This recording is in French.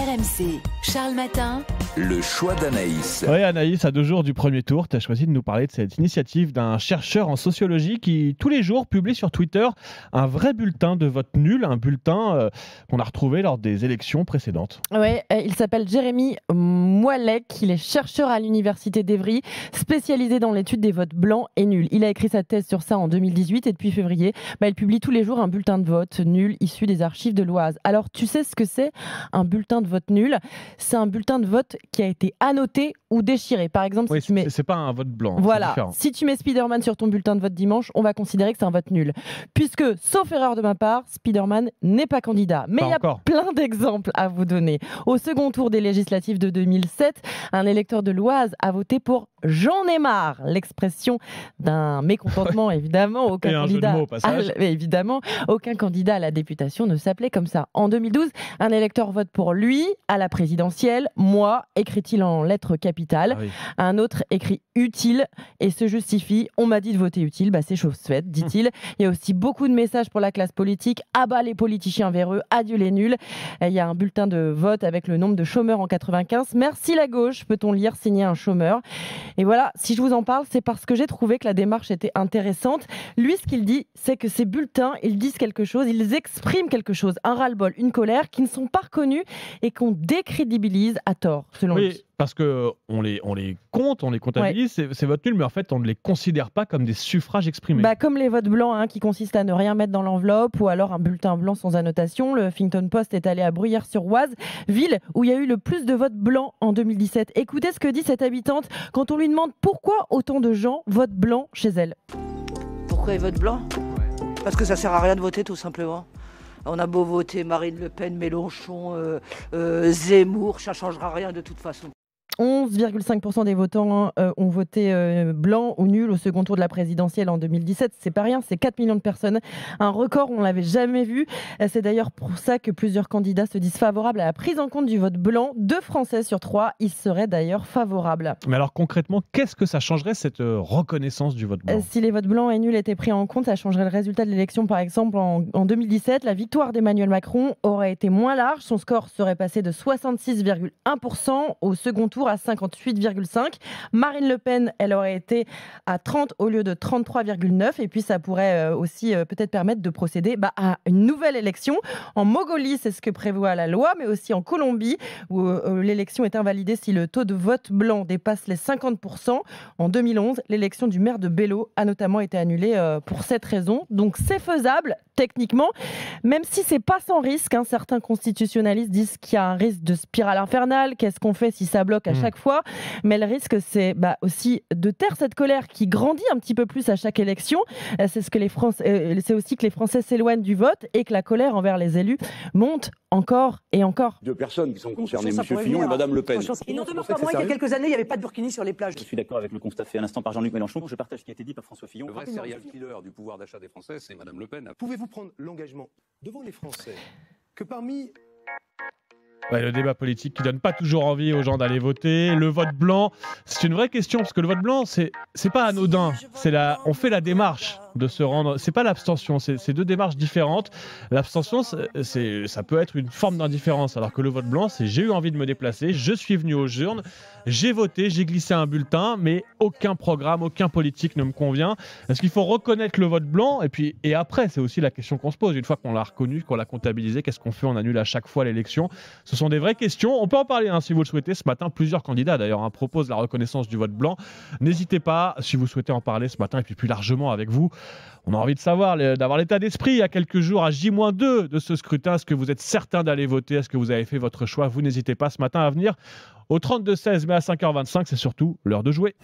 RMC, Charles Matin. Le choix d'Anaïs. Oui, Anaïs, à 2 jours du premier tour, tu as choisi de nous parler de cette initiative d'un chercheur en sociologie qui, tous les jours, publie sur Twitter un vrai bulletin de vote nul, un bulletin qu'on a retrouvé lors des élections précédentes. Oui, il s'appelle Jérémy Moilec, il est chercheur à l'université d'Evry, spécialisé dans l'étude des votes blancs et nuls. Il a écrit sa thèse sur ça en 2018 et depuis février, il publie tous les jours un bulletin de vote nul issu des archives de l'Oise. Alors, tu sais ce que c'est un bulletin de vote nul? C'est un bulletin de vote qui a été annoté ou déchiré. Par exemple, Oui, si tu mets... c'est pas un vote blanc. Voilà, c'est différent. si tu mets Spider-Man sur ton bulletin de vote dimanche, on va considérer que c'est un vote nul. Puisque, sauf erreur de ma part, Spider-Man n'est pas candidat. Mais il y a encore. plein d'exemples à vous donner. Au second tour des législatives de 2007, un électeur de l'Oise a voté pour J'en ai marre, l'expression d'un mécontentement, évidemment. Et un jeu de mots au passage. Évidemment, aucun candidat à la députation ne s'appelait comme ça. En 2012, un électeur vote pour lui à la présidentielle. Moi, écrit-il en lettres capitales. Ah oui. Un autre écrit utile et se justifie. On m'a dit de voter utile, c'est chose faite, dit-il. Il y a aussi beaucoup de messages pour la classe politique. Abat les politiciens véreux, adieu les nuls. Il y a un bulletin de vote avec le nombre de chômeurs en 95. Merci la gauche, peut-on lire, signer un chômeur. Et voilà, si je vous en parle, c'est parce que j'ai trouvé que la démarche était intéressante. Lui, ce qu'il dit, c'est que ces bulletins, ils disent quelque chose, ils expriment quelque chose, un ras-le-bol, une colère qui ne sont pas reconnus et qu'on décrédibilise à tort, selon lui. Oui, parce qu'on les compte, on les comptabilise, c'est vote nul, mais en fait, on ne les considère pas comme des suffrages exprimés. Comme les votes blancs qui consistent à ne rien mettre dans l'enveloppe ou alors un bulletin blanc sans annotation. Le Huffington Post est allé à Bruyères-sur-Oise, ville où il y a eu le plus de votes blancs en 2017. Écoutez ce que dit cette habitante quand on lui demande pourquoi autant de gens votent blanc chez elle. Pourquoi ils votent blanc ? Parce que ça sert à rien de voter, tout simplement. On a beau voter Marine Le Pen, Mélenchon, Zemmour, ça ne changera rien de toute façon. 11,5% des votants ont voté blanc ou nul au second tour de la présidentielle en 2017. C'est pas rien, c'est 4 millions de personnes. Un record, on ne l'avait jamais vu. C'est d'ailleurs pour ça que plusieurs candidats se disent favorables à la prise en compte du vote blanc. 2 Français sur 3 y seraient d'ailleurs favorables. Mais alors concrètement, qu'est-ce que ça changerait cette reconnaissance du vote blanc ? Si les votes blancs et nuls étaient pris en compte, ça changerait le résultat de l'élection. Par exemple, en 2017, la victoire d'Emmanuel Macron aurait été moins large. Son score serait passé de 66,1% au second tour à 58,5%. Marine Le Pen, elle aurait été à 30 au lieu de 33,9%. Et puis, ça pourrait aussi peut-être permettre de procéder à une nouvelle élection. En Mongolie, c'est ce que prévoit la loi, mais aussi en Colombie, où l'élection est invalidée si le taux de vote blanc dépasse les 50%. En 2011, l'élection du maire de Bello a notamment été annulée pour cette raison. Donc, c'est faisable, techniquement, même si c'est pas sans risque. Certains constitutionnalistes disent qu'il y a un risque de spirale infernale. Qu'est-ce qu'on fait si ça bloque à chaque fois? Mais le risque, c'est aussi de taire cette colère qui grandit un petit peu plus à chaque élection. C'est aussi que les Français s'éloignent du vote et que la colère envers les élus monte encore et encore. 2 personnes qui sont concernées, M. Fillon et Mme Le Pen. Il n'en demeure pas moins, il y a quelques années, il n'y avait pas de burkini sur les plages. Je suis d'accord avec le constat fait à l'instant par Jean-Luc Mélenchon. Je partage ce qui a été dit par François Fillon. Le vrai serial killer du pouvoir d'achat des Français, c'est Mme Le Pen. Pouvez-vous prendre l'engagement devant les Français que parmi... Le débat politique qui donne pas toujours envie aux gens d'aller voter. Le vote blanc, c'est une vraie question parce que le vote blanc, c'est pas anodin. On fait la démarche de se rendre. C'est pas l'abstention, c'est 2 démarches différentes. L'abstention, ça peut être une forme d'indifférence, alors que le vote blanc, c'est j'ai eu envie de me déplacer, je suis venu aux urnes, j'ai voté, j'ai glissé un bulletin, mais aucun programme, aucun politique ne me convient. Est-ce qu'il faut reconnaître le vote blanc et après, c'est aussi la question qu'on se pose. Une fois qu'on l'a reconnu, qu'on l'a comptabilisé, qu'est-ce qu'on fait? On annule à chaque fois l'élection. Ce sont des vraies questions. On peut en parler si vous le souhaitez. Ce matin, plusieurs candidats d'ailleurs proposent la reconnaissance du vote blanc. N'hésitez pas si vous souhaitez en parler ce matin et puis plus largement avec vous. On a envie de savoir, d'avoir l'état d'esprit il y a quelques jours à J-2 de ce scrutin. Est-ce que vous êtes certain d'aller voter? Est-ce que vous avez fait votre choix? Vous n'hésitez pas ce matin à venir au 32-16, mais à 5h25, c'est surtout l'heure de jouer.